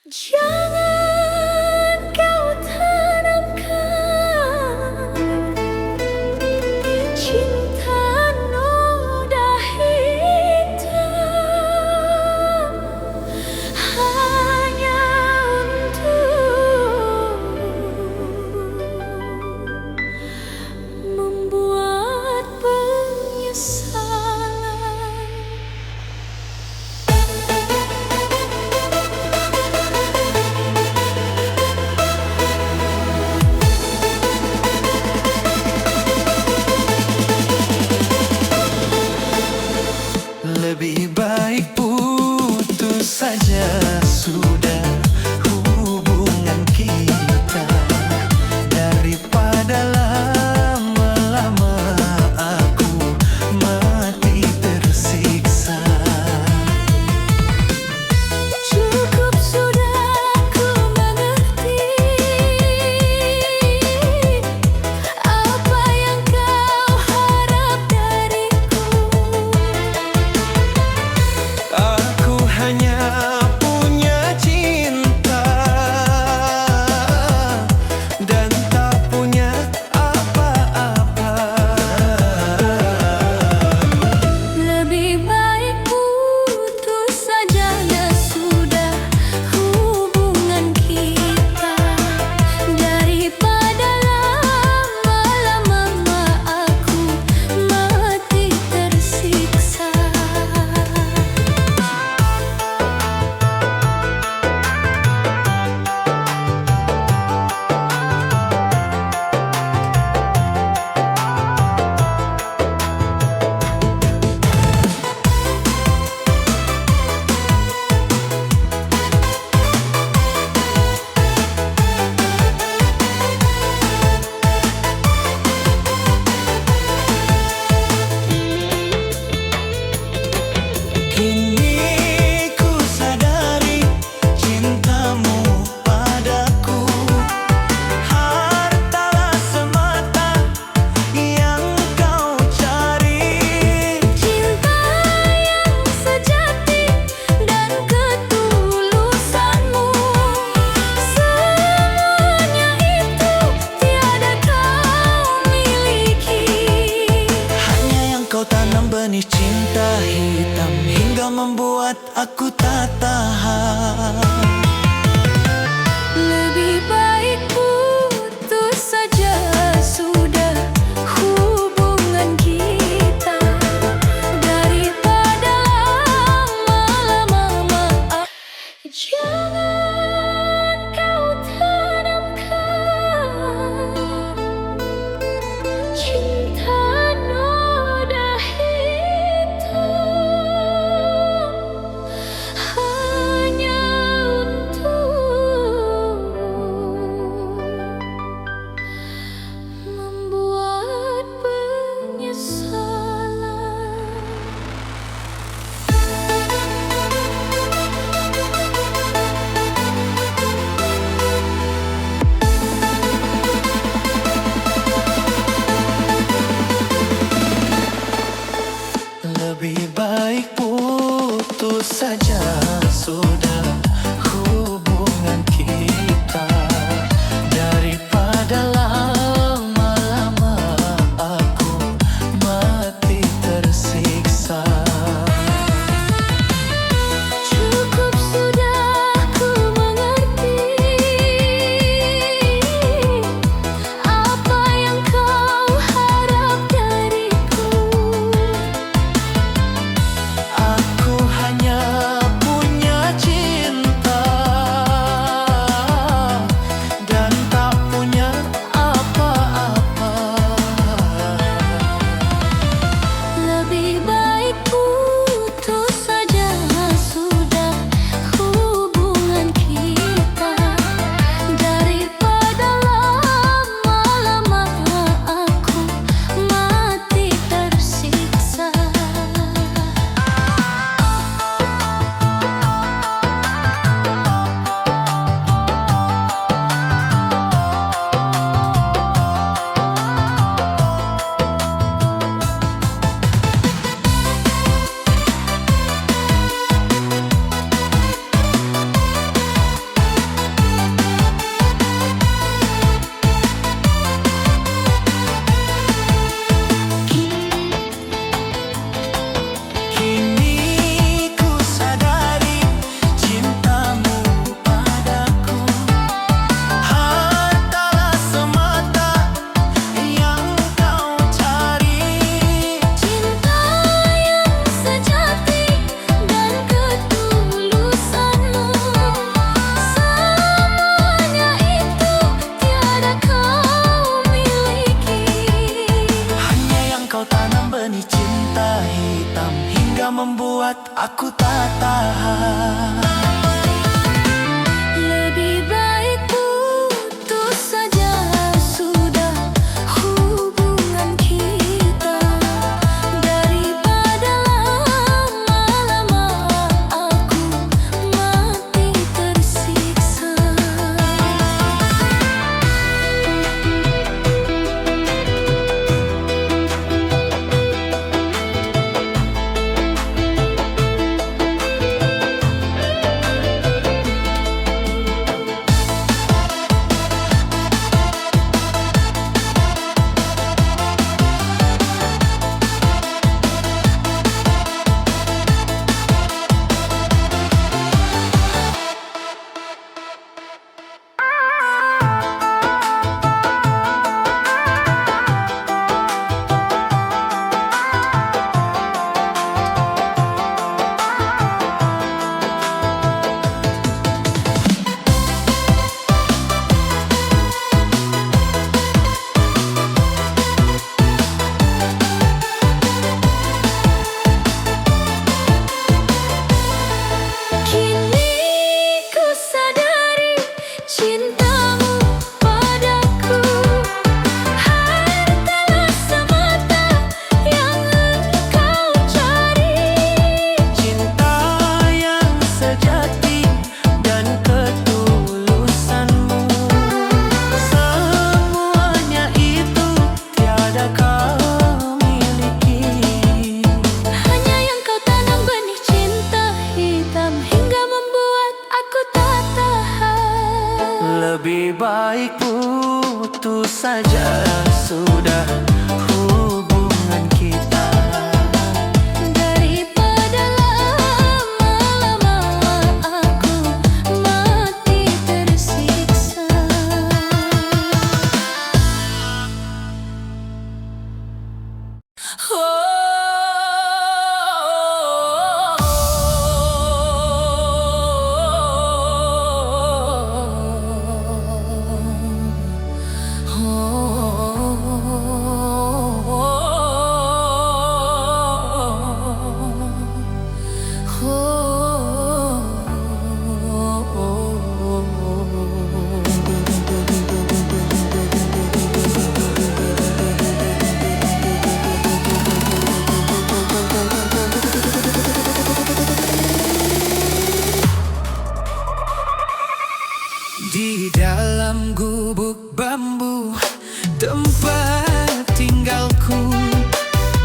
Jangan kau tanamkan cinta noda hitam hanya untuk membuat penyesalan. Lebih baik putus saja sudah hubungan kita, daripada lama-lama aku mati tersiksa. Di dalam gubuk bambu tempat tinggalku,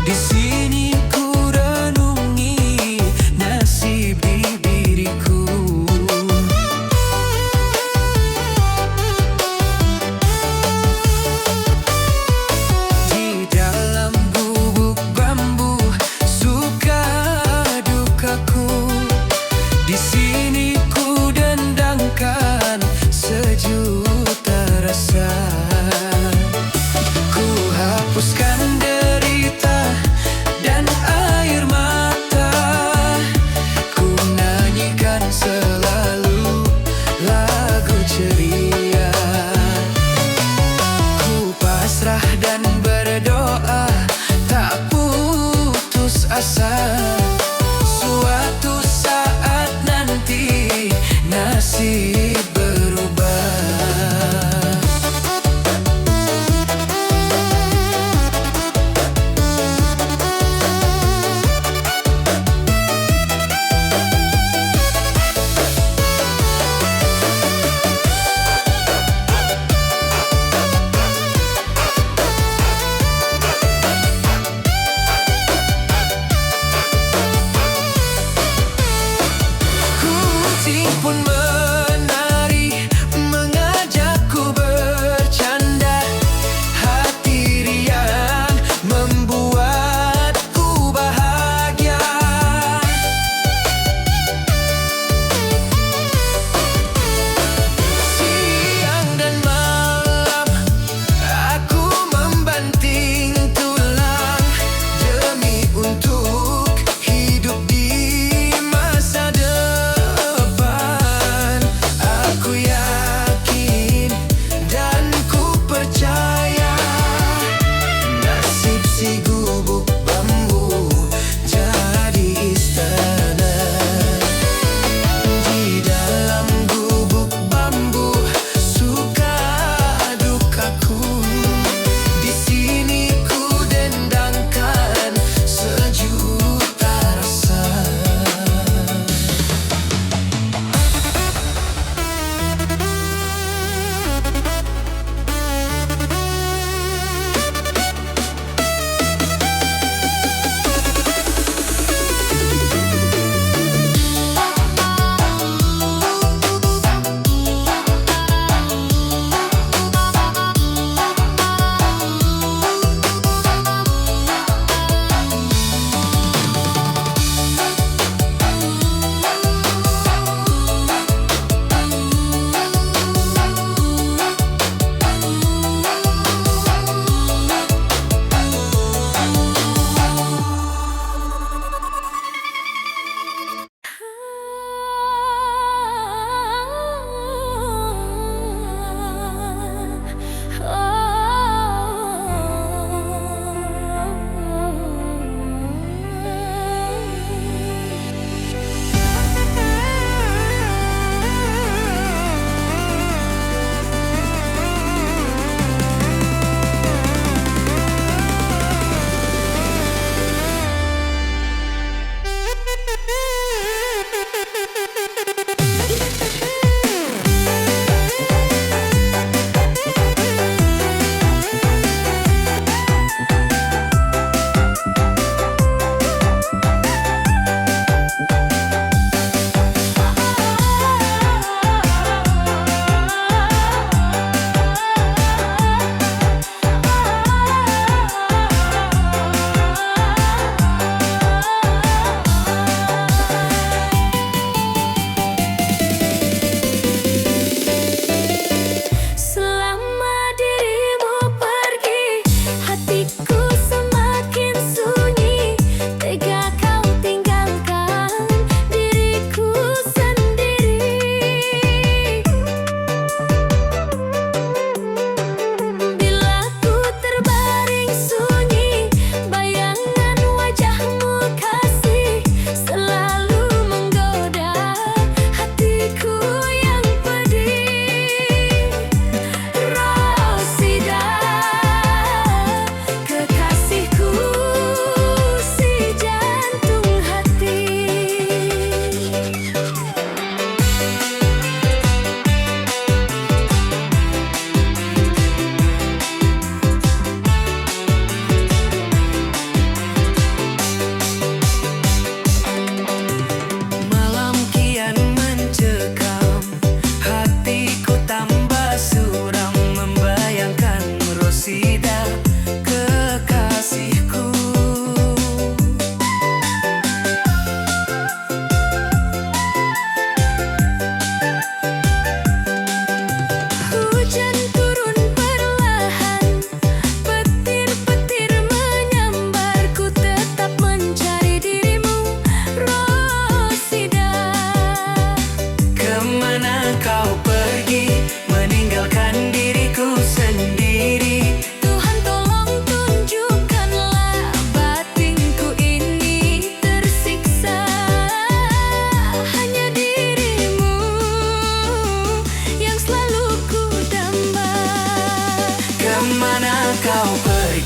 di sini ku renungi nasib bibirku. Di dalam gubuk bambu suka dukaku, di sini ku dendangkan sejuta rasa. Ku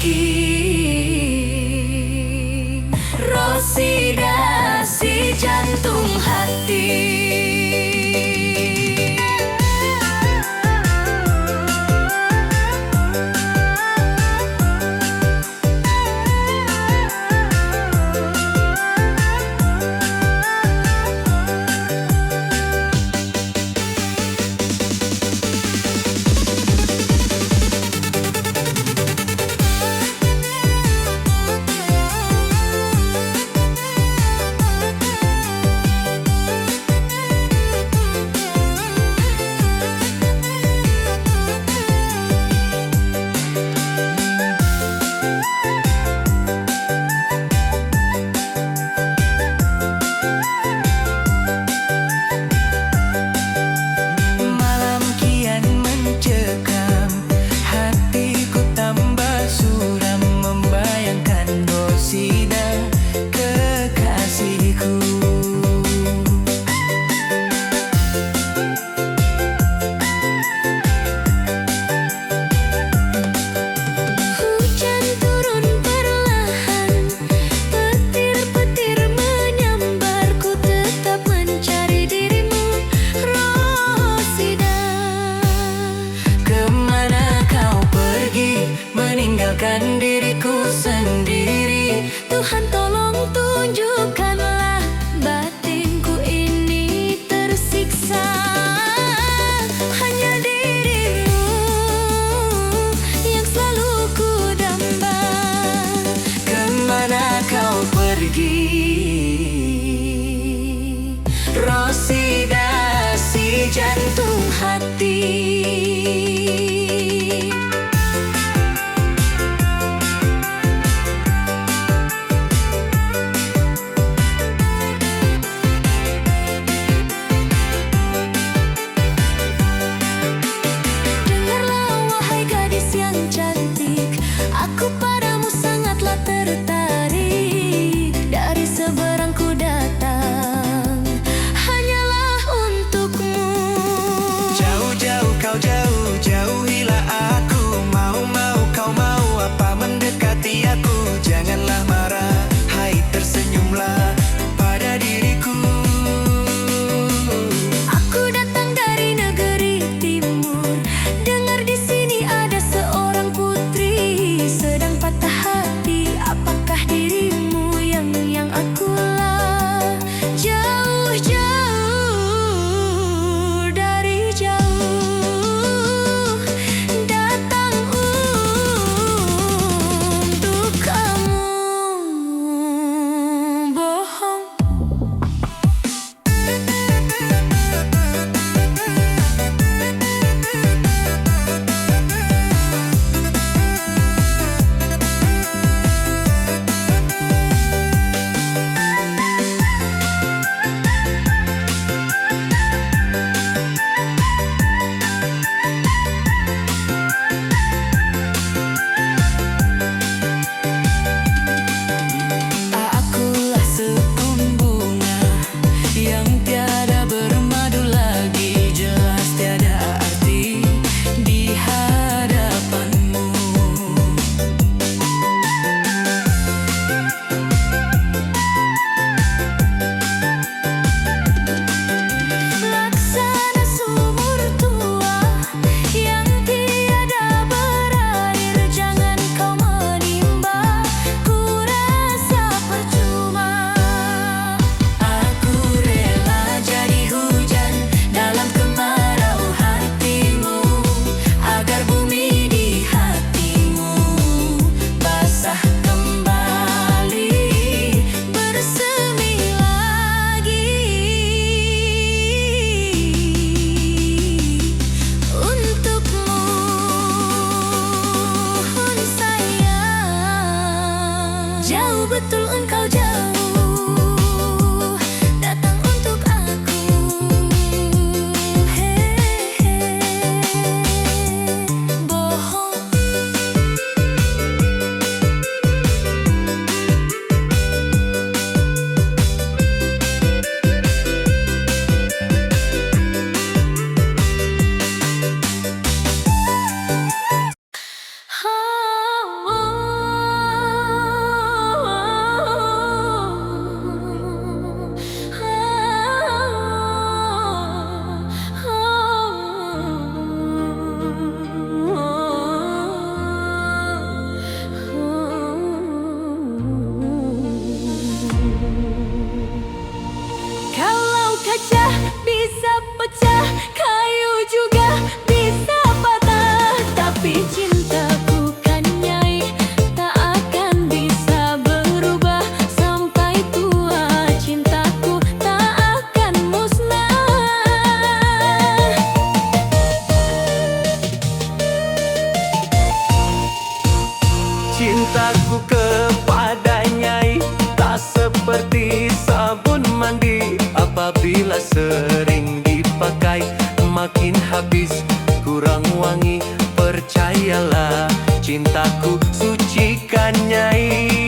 pergi. Rosida si jantung hati. Meninggalkan diriku sendiri. Tuhan tolong tunjukkanlah batinku ini tersiksa. Hanya dirimu yang selalu ku damba. Kemana kau pergi, Rosida si jantung hati. Aku padamu sangatlah tertarik. Dari seberang ku datang hanyalah untukmu. Jauh-jauh kau jauh, jauhilah aku. Mau kau mau apa mendekati aku. Janganlah marah, hai tersenyumlah pada diriku. Aku datang dari negeri timur. Dengar di sini ada seorang putri sedang patah hati. Apakah dirimu yang akulah? Jauh-jauh dari jauh makin habis, kurang wangi. Percayalah, cintaku sucikan Nyai.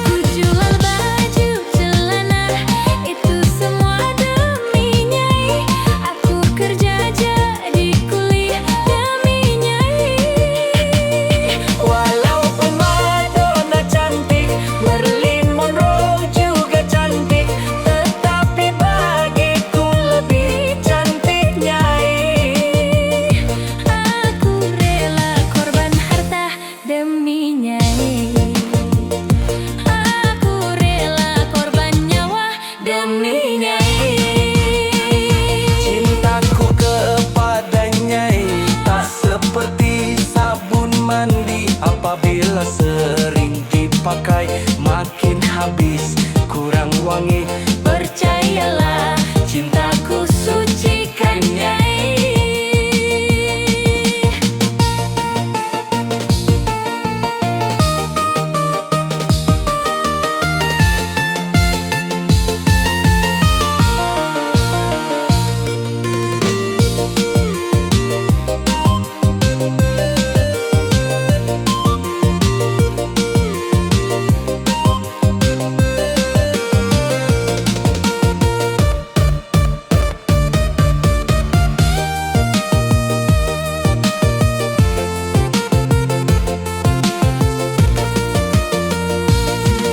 Ku jual baju, celana, itu semua demi Nyai. Aku kerja jadi kuli demi Nyai. Walaupun Madonna cantik, Marilyn Monroe juga cantik, tetapi bagiku lebih cantik Nyai. Aku rela korban harta demi Nyai. Aku rela korban nyawa demi Nyai. Cintaku kepada Nyai tak seperti sabun mandi, apabila sering dipakai makin habis, kurang wangi. Percayalah, cintaku sucikan Nyai.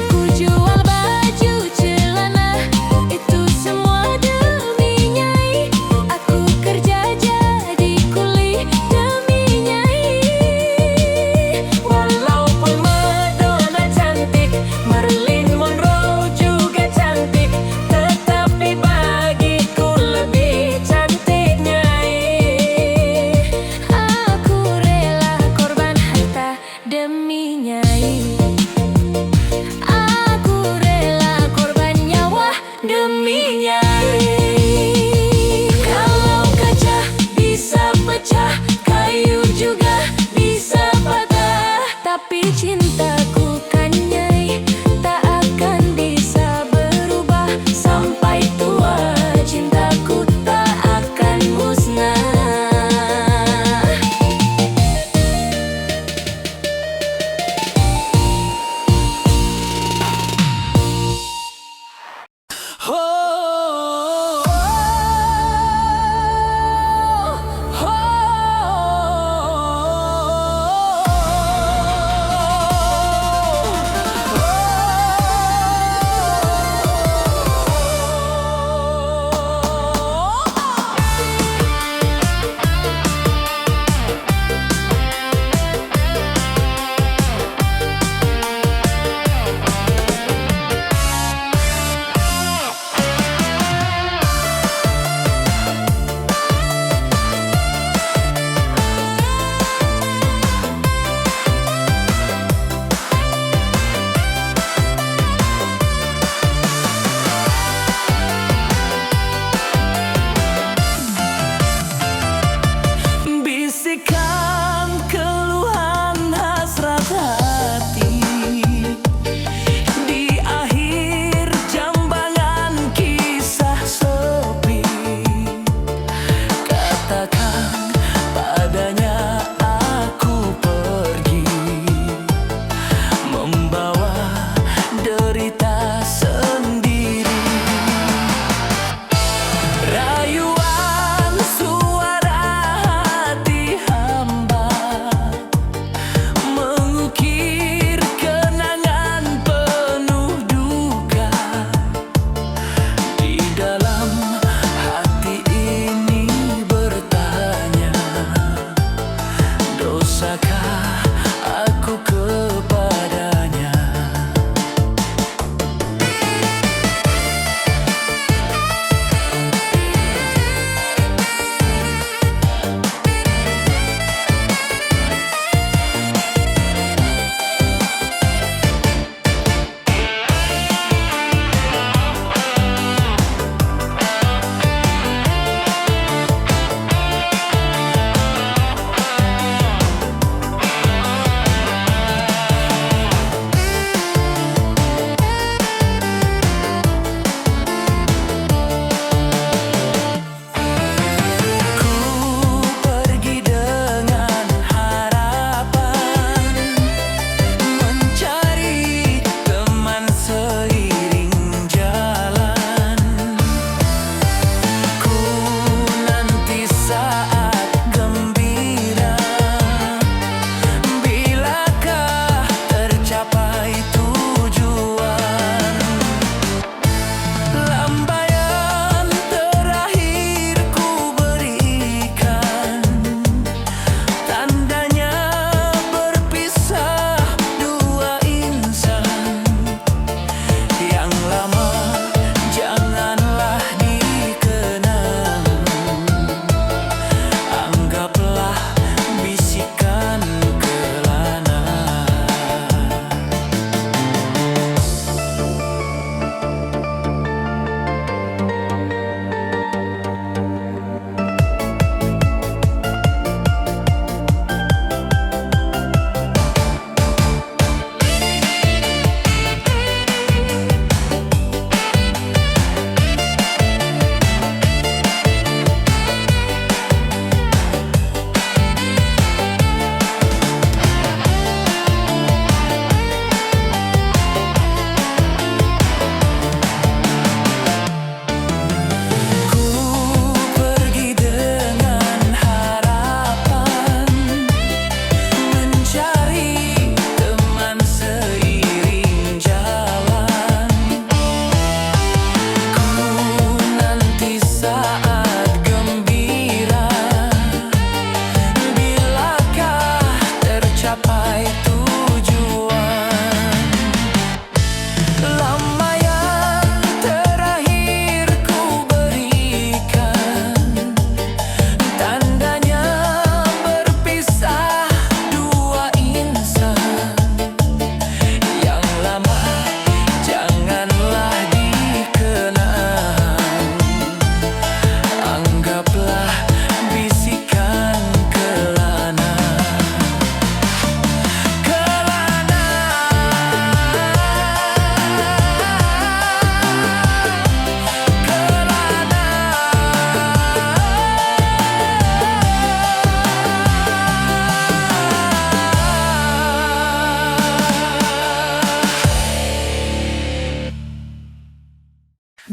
Ku jual baju, celana, itu semua demi Nyai. Aku kerja jadi kuli demi Nyai. Walaupun Madonna cantik, Marilyn Monroe juga cantik, tetapi bagiku lebih cantik Nyai. Aku rela korban harta demi Nyai. Aku rela korban nyawa demi Nyai. Kalau kaca bisa pecah, kayu juga bisa patah, tapi cintaku kan Nyai tak akan bisa berubah. Sampai tua cintaku tak akan musnah.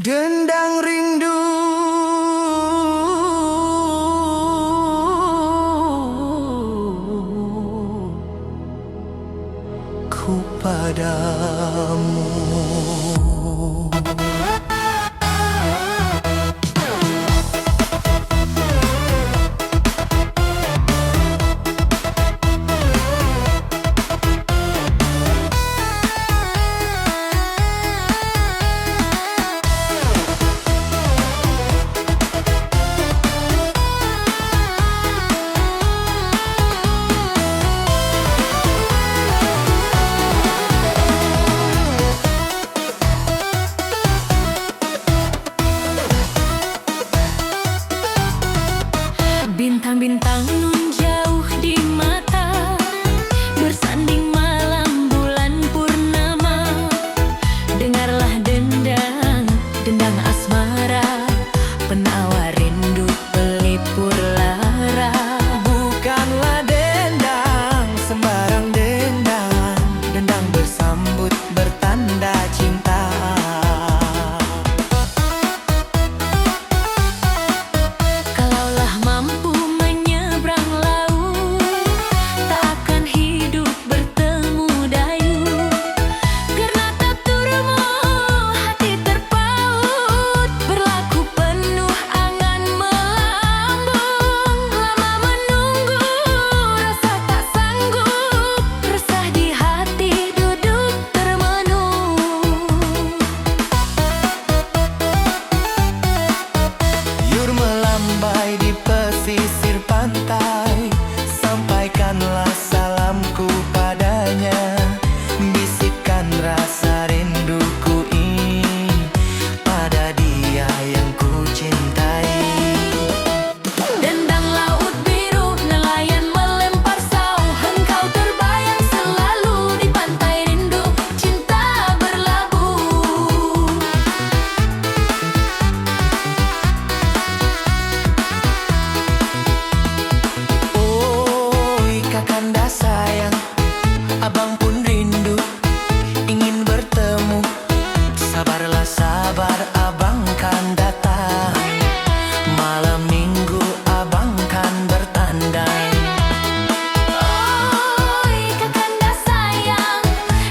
Dendang rindu ku padamu. Bintang-bintang nun jauh di mata, bersanding malam bulan purnama. Dengarlah dendang, dendang asmara, penawar rindu pelipur lara. Bukanlah dendang sembarang dendang, dendang bersambut bertanda cinta. Kalaulah mampu menyeberang laut, tak akan hidup bertemu dayu. Karena taturmu hati terpaut, berlaku penuh angan melambung. Lama menunggu rasa tak sanggup, resah di hati duduk termenung. Yur melambai di pesisir pantai, sampaikanlah salamku padanya. Bisikan rasa rinduku ini pada dia yang ku cintai. Dendang laut biru, nelayan melempar sauh, engkau terbayang selalu di pantai rindu, cinta berlabuh. Oi kakanda sayang, abang pun rindu ingin bertemu. Sabarlah sabar, abang kan datang. Malam minggu abang kan bertandang. Oi kakanda sayang,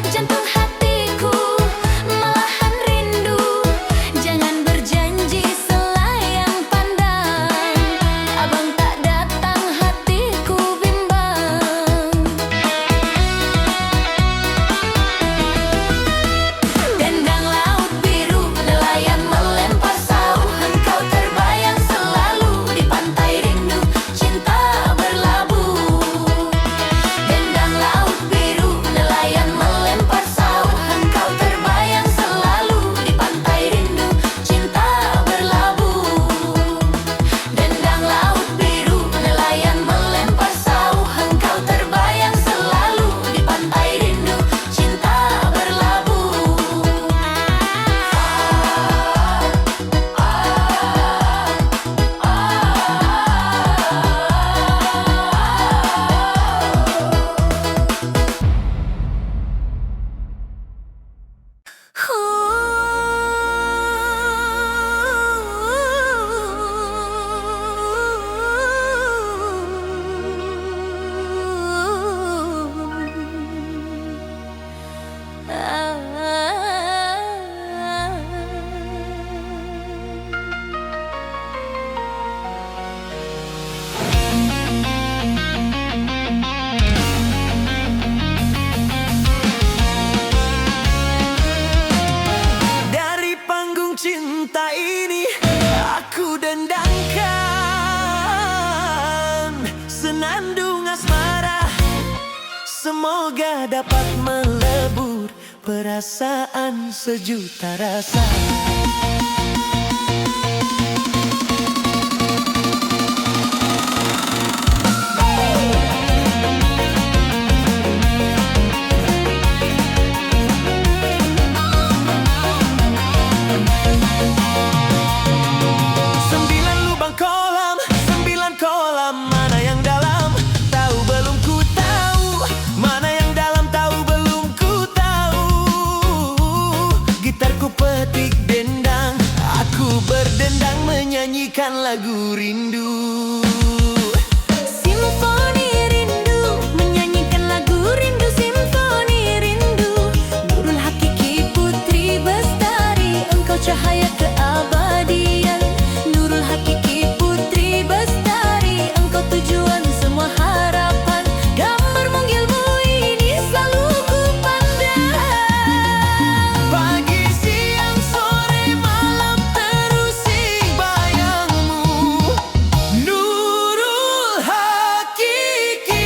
jantung hatiku malahan rindu. Jangan berjanji selayang pandang, abang tak datang hatiku bimbang. Dendang laut biru, nelayan melempar sauh, engkau terbayang selalu di pantai rindu, cinta berlabuh. Dendang laut biru, nelayan melempar sauh, engkau terbayang selalu di pantai rindu, cinta berlabuh. Dendang laut biru, nelayan melempar sauh, engkau terbayang selalu di pantai rindu, cinta berlabuh. Dari panggung cinta ini aku dendangkan senandung asmara. Semoga dapat melebur perasaan sejuta rasa. Sembilan lubang kolam, sembilan kolam, mana yang dalam tahu belum ku tahu, mana yang dalam tahu belum ku tahu. Gitarku petik dan lagu rindu. Simfoni rindu, menyanyikan lagu rindu. Simfoni rindu, Nurul Hakiki Putri Bestari, engkau cahaya keabadian. Nurul Hakiki Putri Bestari, engkau tujuan semua harapan. Gambar manggilmu ini selalu ku pandang. Pagi, siang, sore, malam terusik bayangmu, Nurul Hakiki.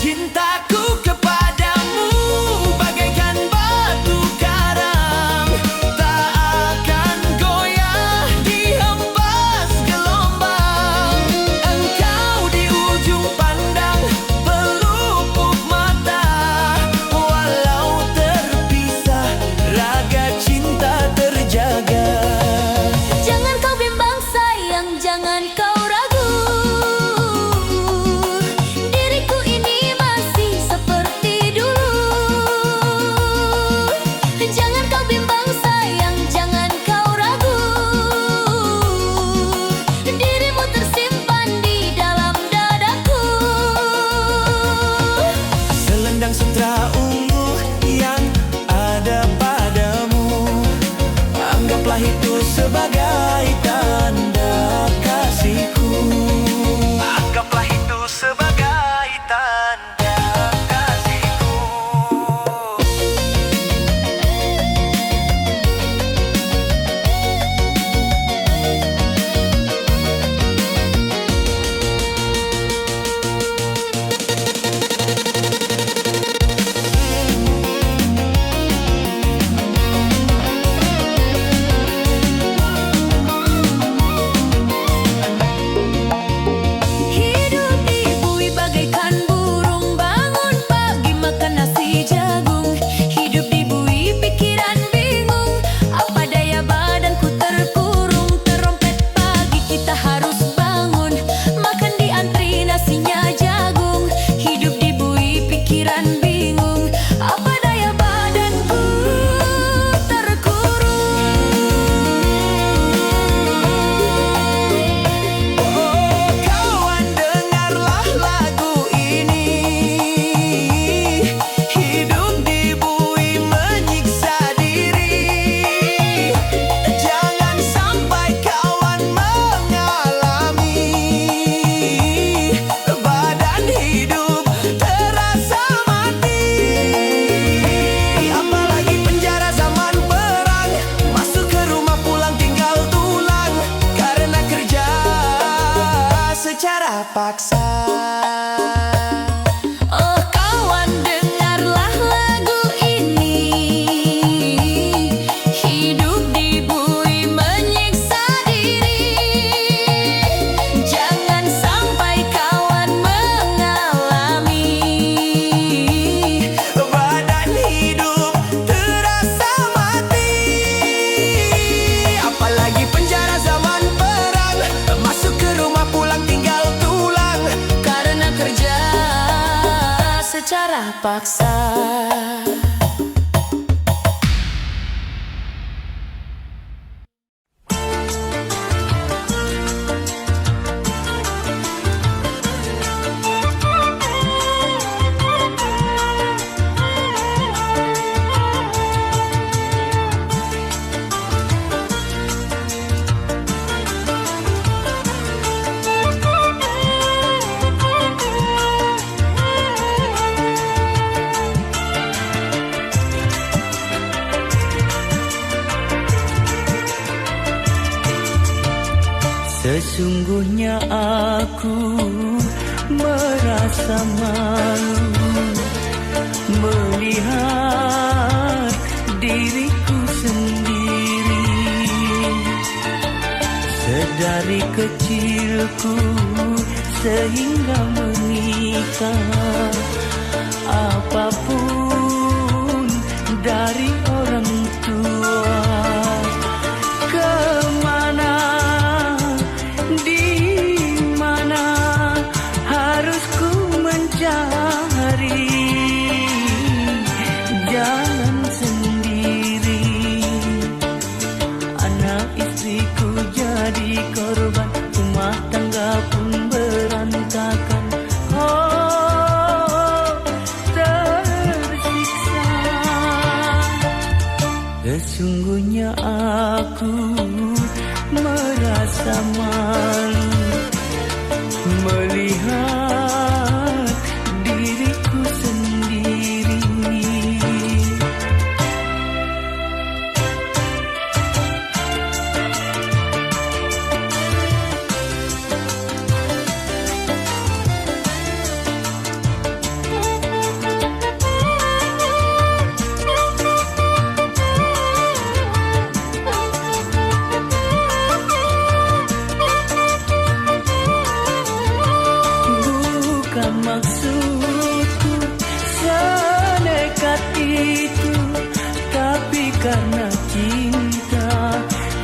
Cintaku kepadamu bagaikan batu karang, tak akan goyah dihempas gelombang. Engkau di ujung pandang pelupuk mata, walau terpisah raga cinta terjaga. Jangan kau bimbang sayang, jangan kau ragu. Diriku ini masih seperti dulu. Jangan kau bimbang sayang, jangan kau ragu. Dirimu tersimpan di dalam dadaku. Selendang sutra ungu yang ada padamu, anggaplah itu sebagai tanda kasihku. Anggaplah itu sebagai tanda kasihku. Hidup di bumi bagaikan burung, bangun pagi makan nasi jagung. Hidup di bumi pikiran bingung, apa daya badanku terkurung. Terompet pagi kita harus bangun, makan diantri nasinya jagung. Hidup di bumi pikiran bingung, apa daya badanku terkurung. Oh kawan, dengarlah lagu ini. Hidup di bumi menyiksa diri. Jangan sampai kawan mengalami badan hidup terasa mati. Apalagi penjara zaman perang, masuk ke rumah pulang tinggal tulang karena kerja secara paksa. Oh kawan, dengarlah lagu ini. Hidup di bumi menyiksa diri. Jangan sampai kawan mengalami Badan hidup terasa mati. Apalagi penjara zaman perang, masuk ke rumah pulang tinggal tulang karena kerja secara paksa. Sesungguhnya aku merasa malu melihat diriku sendiri. Sedari kecilku sehingga menikah, apapun dari orang tua, kemana diriku Sesungguhnya aku merasa malu melihat diriku sendiri. Bukan maksudku senekat itu, tapi karena cinta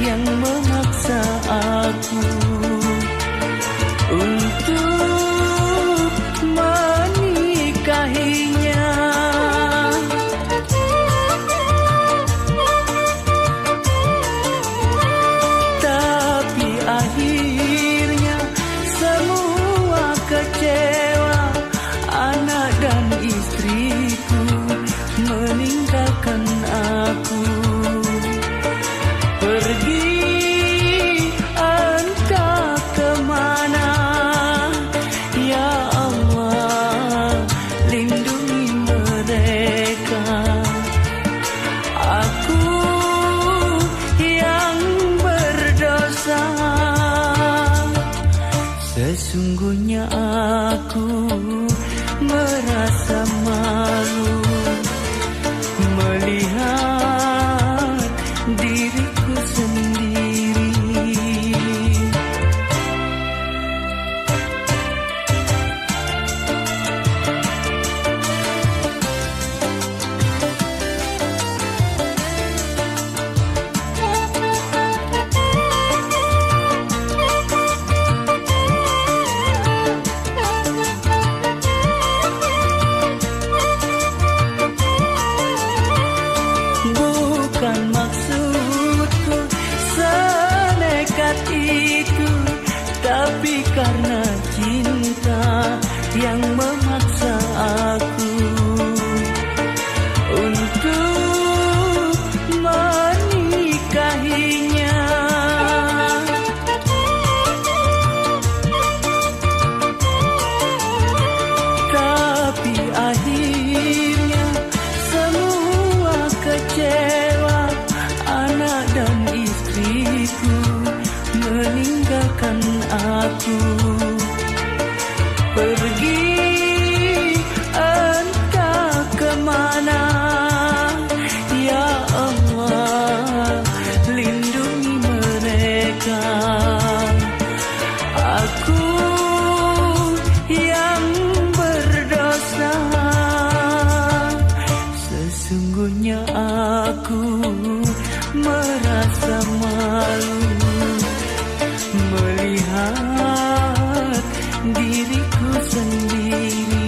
yang memaksa aku untuk menikahinya. Tapi akhirnya semua kecewa, anak dan istriku meninggalkan aku. Pergi entah kemana, ya Allah lindungi mereka. Aku yang berdosa, sesungguhnya aku merasa malu melihat diriku sendiri. Bukan maksudku senekat itu, tapi karena cinta yang memaksa aku untuk menikahinya. Tapi akhirnya semua kecewa, anak dan istriku meninggalkan aku. Pergi entah kemana, ya Allah lindungi mereka. Aku yang berdosa, sesungguhnya aku merasa malu melihat diriku sendiri.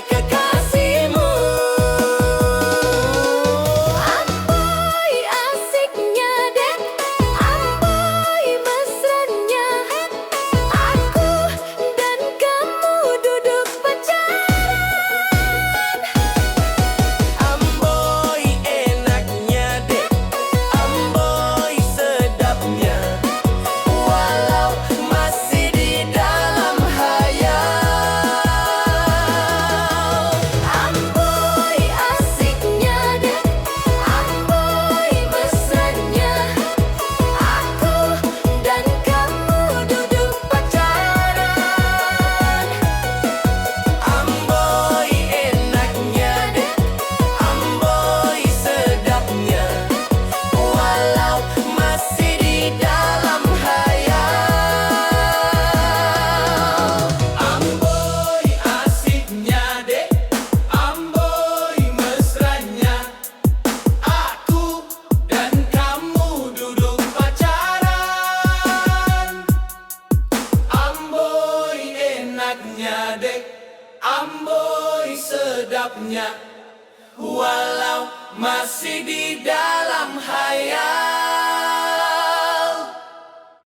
jadi kekasihmu. Amboi asiknya dek, amboi mesranya, aku dan kamu duduk pacaran. Amboi enaknya dek, amboi sedapnya, walau masih di dalam hayal. Amboi asiknya dek, amboi mesranya, aku dan kamu duduk pacaran. Amboi enaknya dek, amboi sedapnya, walau masih di dalam hayal. Amboi asiknya dek, amboi mesranya, aku dan kamu duduk pacaran. Amboi enaknya dek, amboi sedapnya, walau masih di dalam hayal.